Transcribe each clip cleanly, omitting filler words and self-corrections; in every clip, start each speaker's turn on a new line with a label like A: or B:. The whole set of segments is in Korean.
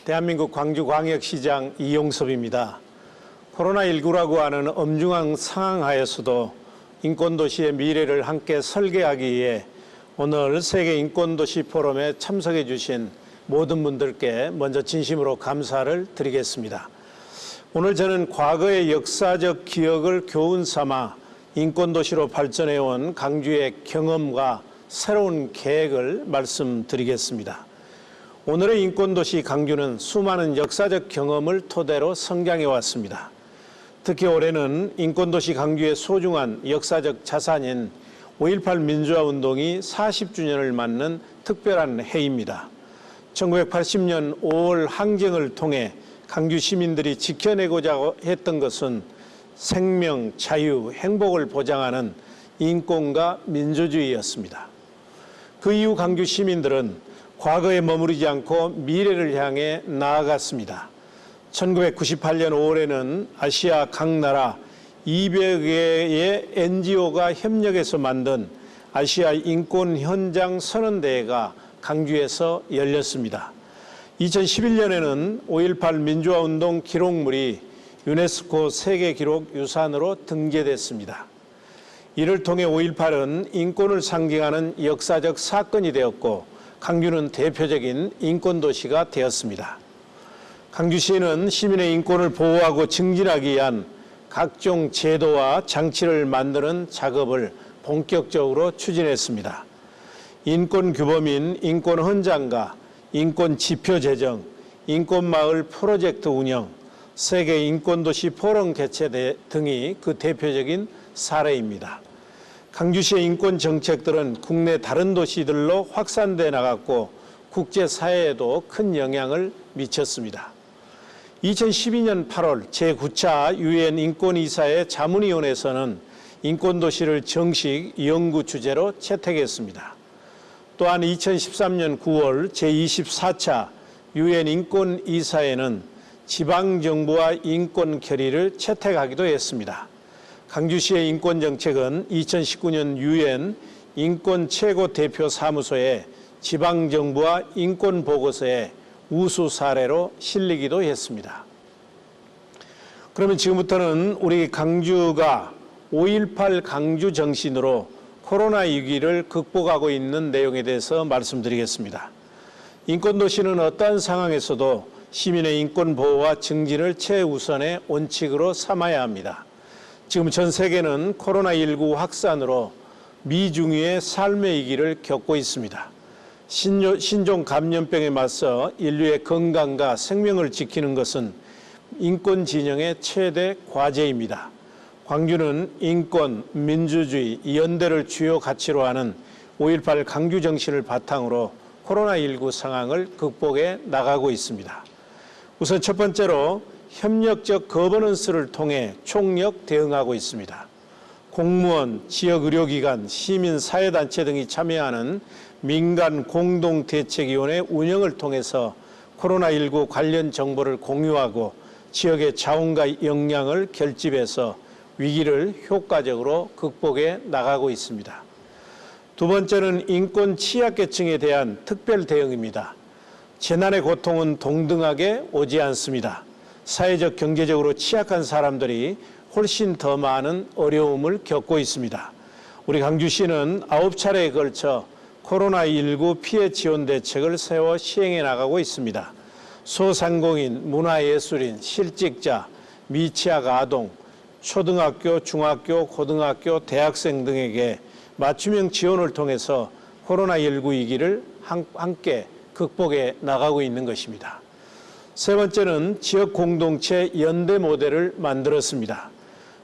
A: 대한민국 광주광역시장 이용섭입니다. 코로나19라고 하는 엄중한 상황 하에서도 인권도시의 미래를 함께 설계하기 위해 오늘 세계인권도시 포럼에 참석해 주신 모든 분들께 먼저 진심으로 감사를 드리겠습니다. 오늘 저는 과거의 역사적 기억을 교훈 삼아 인권도시로 발전해온 강주의 경험과 새로운 계획을 말씀드리겠습니다. 오늘의 인권도시 강주는 수많은 역사적 경험을 토대로 성장해 왔습니다. 특히 올해는 인권도시 강주의 소중한 역사적 자산인 5.18 민주화운동이 40주년을 맞는 특별한 해입니다. 1980년 5월 항쟁을 통해 강주 시민들이 지켜내고자 했던 것은 생명, 자유, 행복을 보장하는 인권과 민주주의였습니다. 그 이후 강주 시민들은 과거에 머무르지 않고 미래를 향해 나아갔습니다. 1998년 5월에는 아시아 각 나라 200개의 NGO가 협력해서 만든 아시아 인권 현장 선언대회가 강주에서 열렸습니다. 2011년에는 5.18 민주화운동 기록물이 유네스코 세계기록유산으로 등재됐습니다. 이를 통해 5.18은 인권을 상징하는 역사적 사건이 되었고 강주는 대표적인 인권도시가 되었습니다. 강주시는 시민의 인권을 보호하고 증진하기 위한 각종 제도와 장치를 만드는 작업을 본격적으로 추진했습니다. 인권규범인 인권헌장과 인권지표 제정, 인권마을 프로젝트 운영, 세계인권도시 포럼 개최 등이 그 대표적인 사례입니다. 강주시의 인권 정책들은 국내 다른 도시들로 확산돼 나갔고 국제사회에도 큰 영향을 미쳤습니다. 2012년 8월 제9차 유엔 인권이사회 자문위원회에서는 인권도시를 정식 연구 주제로 채택했습니다. 또한 2013년 9월 제24차 유엔 인권이사회는 지방정부와 인권 결의를 채택하기도 했습니다. 강주시의 인권정책은 2019년 유엔 인권 최고 대표 사무소의 지방정부와 인권보고서의 우수 사례로 실리기도 했습니다. 그러면 지금부터는 우리 강주가 5.18 강주 정신으로 코로나 위기를 극복하고 있는 내용에 대해서 말씀드리겠습니다. 인권도시는 어떠한 상황에서도 시민의 인권 보호와 증진을 최우선의 원칙으로 삼아야 합니다. 지금 전 세계는 코로나19 확산으로 미중위의 삶의 위기를 겪고 있습니다. 신종 감염병에 맞서 인류의 건강과 생명을 지키는 것은 인권 진영의 최대 과제입니다. 광주는 인권, 민주주의, 연대를 주요 가치로 하는 5.18 강주 정신을 바탕으로 코로나19 상황을 극복해 나가고 있습니다. 우선 첫 번째로 협력적 거버넌스를 통해 총력 대응하고 있습니다. 공무원, 지역의료기관, 시민사회단체 등이 참여하는 민간 공동대책위원회 운영을 통해서 코로나19 관련 정보를 공유하고 지역의 자원과 역량을 결집해서 위기를 효과적으로 극복해 나가고 있습니다. 두 번째는 인권 취약계층에 대한 특별 대응입니다. 재난의 고통은 동등하게 오지 않습니다. 사회적, 경제적으로 취약한 사람들이 훨씬 더 많은 어려움을 겪고 있습니다. 우리 강주시는 9차례에 걸쳐 코로나19 피해 지원 대책을 세워 시행해 나가고 있습니다. 소상공인, 문화예술인, 실직자, 미취학 아동, 초등학교, 중학교, 고등학교, 대학생 등에게 맞춤형 지원을 통해서 코로나19 위기를 함께 극복해 나가고 있는 것입니다. 세 번째는 지역 공동체 연대 모델을 만들었습니다.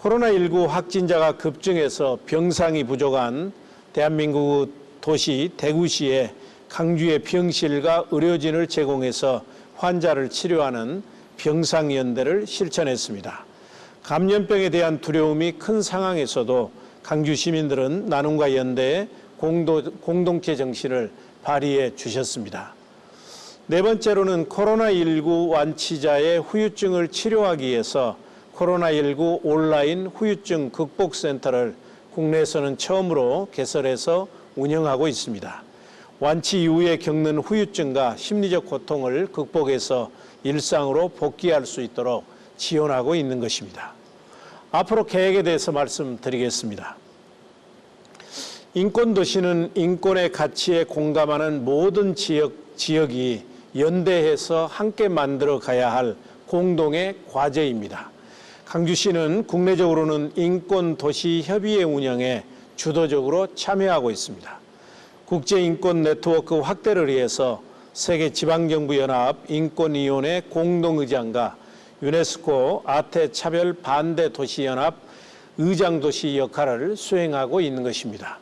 A: 코로나19 확진자가 급증해서 병상이 부족한 대한민국 도시 대구시에 강주의 병실과 의료진을 제공해서 환자를 치료하는 병상연대를 실천했습니다. 감염병에 대한 두려움이 큰 상황에서도 강주 시민들은 나눔과 연대의 공동체 정신을 발휘해 주셨습니다. 네 번째로는 코로나19 완치자의 후유증을 치료하기 위해서 코로나19 온라인 후유증 극복센터를 국내에서는 처음으로 개설해서 운영하고 있습니다. 완치 이후에 겪는 후유증과 심리적 고통을 극복해서 일상으로 복귀할 수 있도록 지원하고 있는 것입니다. 앞으로 계획에 대해서 말씀드리겠습니다. 인권도시는 인권의 가치에 공감하는 모든 지역이 연대해서 함께 만들어 가야 할 공동의 과제입니다. 강주시는 국내적으로는 인권도시협의회 운영에 주도적으로 참여하고 있습니다. 국제인권 네트워크 확대를 위해서 세계지방정부연합 인권위원회 공동의장과 유네스코 아태차별반대도시연합 의장도시 역할을 수행하고 있는 것입니다.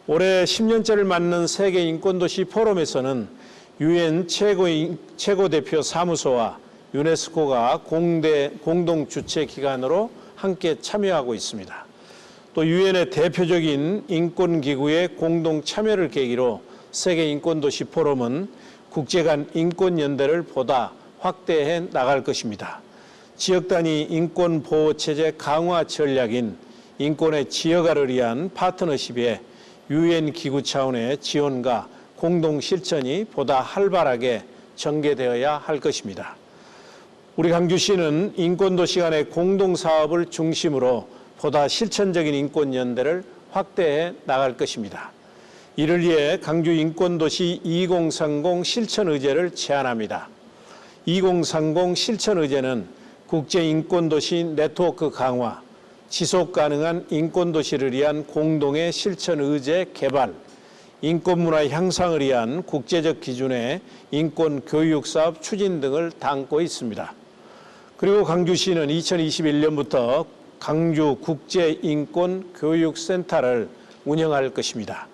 A: 올해 10년째를 맞는 세계인권도시 포럼에서는 유엔 최고대표 사무소와 유네스코가 공동 주최 기관으로 함께 참여하고 있습니다. 또 유엔의 대표적인 인권기구의 공동 참여를 계기로 세계인권도시 포럼은 국제 간 인권연대를 보다 확대해 나갈 것입니다. 지역 단위 인권보호체제 강화 전략인 인권의 지역화를 위한 파트너십에 유엔 기구 차원의 지원과 공동 실천이 보다 활발하게 전개되어야 할 것입니다. 우리 강주시는 인권도시 간의 공동사업을 중심으로 보다 실천적인 인권연대를 확대해 나갈 것입니다. 이를 위해 강주인권도시 2030 실천의제를 제안합니다. 2030 실천의제는 국제인권도시 네트워크 강화, 지속가능한 인권도시를 위한 공동의 실천의제 개발, 인권문화 향상을 위한 국제적 기준의 인권교육사업 추진 등을 담고 있습니다. 그리고 강주시는 2021년부터 강주국제인권교육센터를 운영할 것입니다.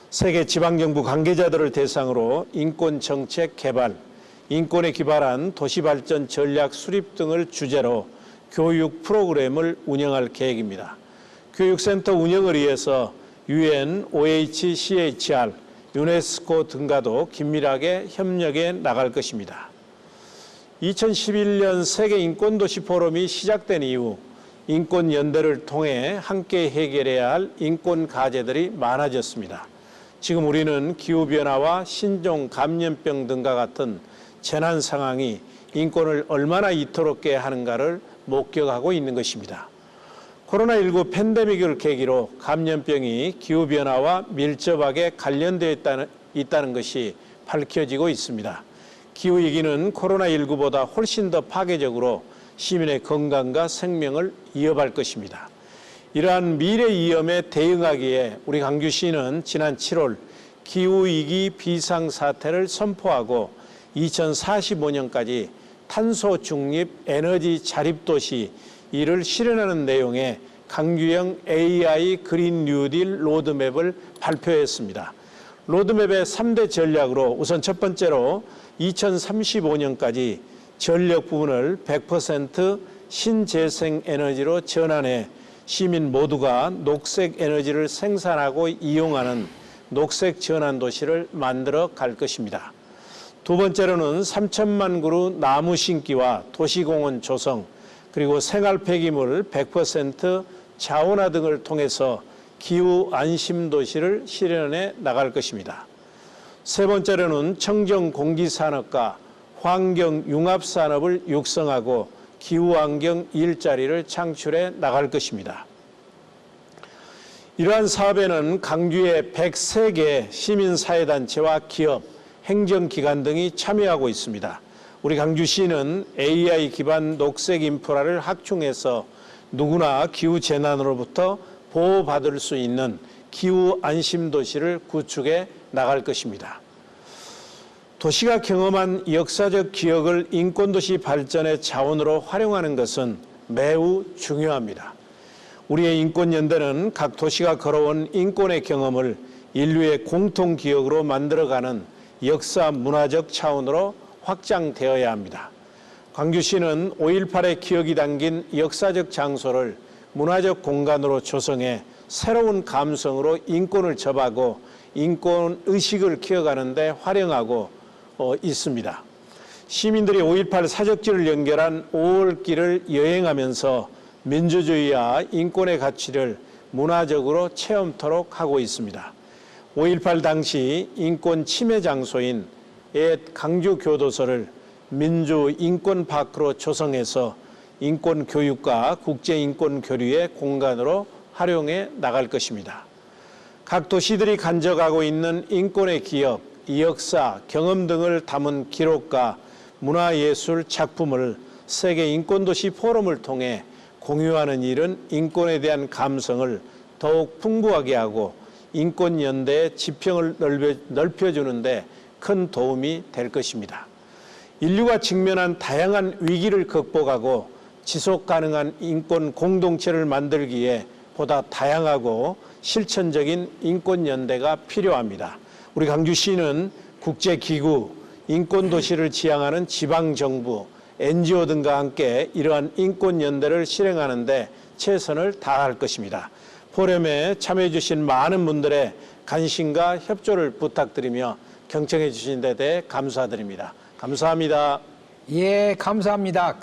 A: 세계 지방정부 관계자들을 대상으로 인권정책 개발, 인권에 기반한 도시발전 전략 수립 등을 주제로 교육 프로그램을 운영할 계획입니다. 교육센터 운영을 위해서 UN, OHCHR, 유네스코 등과도 긴밀하게 협력해 나갈 것입니다. 2011년 세계인권도시 포럼이 시작된 이후 인권연대를 통해 함께 해결해야 할 인권 과제들이 많아졌습니다. 지금 우리는 기후변화와 신종 감염병 등과 같은 재난 상황이 인권을 얼마나 이토롭게 하는가를 목격하고 있는 것입니다. 코로나19 팬데믹을 계기로 감염병이 기후변화와 밀접하게 관련되어 있다는 것이 밝혀지고 있습니다. 기후위기는 코로나19보다 훨씬 더 파괴적으로 시민의 건강과 생명을 위협할 것입니다. 이러한 미래 위험에 대응하기에 우리 강주시는 지난 7월 기후위기 비상사태를 선포하고 2045년까지 탄소 중립 에너지 자립도시 이를 실현하는 내용의 강주형 AI 그린 뉴딜 로드맵을 발표했습니다. 로드맵의 3대 전략으로 우선 첫 번째로 2035년까지 전력 부분을 100% 신재생 에너지로 전환해 시민 모두가 녹색 에너지를 생산하고 이용하는 녹색 전환 도시를 만들어 갈 것입니다. 두 번째로는 3천만 그루 나무 심기와 도시공원 조성, 그리고 생활 폐기물 100% 자원화 등을 통해서 기후 안심 도시를 실현해 나갈 것입니다. 세 번째로는 청정 공기 산업과 환경 융합 산업을 육성하고 기후 환경 일자리를 창출해 나갈 것입니다. 이러한 사업에는 강주의 103개 시민사회단체와 기업, 행정기관 등이 참여하고 있습니다. 우리 강주시는 AI 기반 녹색 인프라를 확충해서 누구나 기후재난으로부터 보호받을 수 있는 기후 안심도시를 구축해 나갈 것입니다. 도시가 경험한 역사적 기억을 인권도시 발전의 자원으로 활용하는 것은 매우 중요합니다. 우리의 인권연대는 각 도시가 걸어온 인권의 경험을 인류의 공통기억으로 만들어가는 역사 문화적 차원으로 확장되어야 합니다. 광주시는 5.18의 기억이 담긴 역사적 장소를 문화적 공간으로 조성해 새로운 감성으로 인권을 접하고 인권의식을 키워가는 데 활용하고 있습니다. 시민들이 5.18 사적지를 연결한 5월길을 여행하면서 민주주의와 인권의 가치를 문화적으로 체험토록 하고 있습니다. 5.18 당시 인권 침해 장소인 옛 강주교도소를 민주인권파크로 조성해서 인권교육과 국제인권교류의 공간으로 활용해 나갈 것입니다. 각 도시들이 간접하고 있는 인권의 기억, 역사, 경험 등을 담은 기록과 문화예술 작품을 세계 인권도시 포럼을 통해 공유하는 일은 인권에 대한 감성을 더욱 풍부하게 하고 인권연대의 지평을 넓혀주는 데 큰 도움이 될 것입니다. 인류가 직면한 다양한 위기를 극복하고 지속 가능한 인권 공동체를 만들기에 보다 다양하고 실천적인 인권연대가 필요합니다. 우리 강주시는 국제기구, 인권도시를 지향하는 지방정부, NGO 등과 함께 이러한 인권연대를 실행하는 데 최선을 다할 것입니다. 포럼에 참여해 주신 많은 분들의 관심과 협조를 부탁드리며 경청해 주신 데 대해 감사드립니다. 감사합니다.
B: 예, 감사합니다.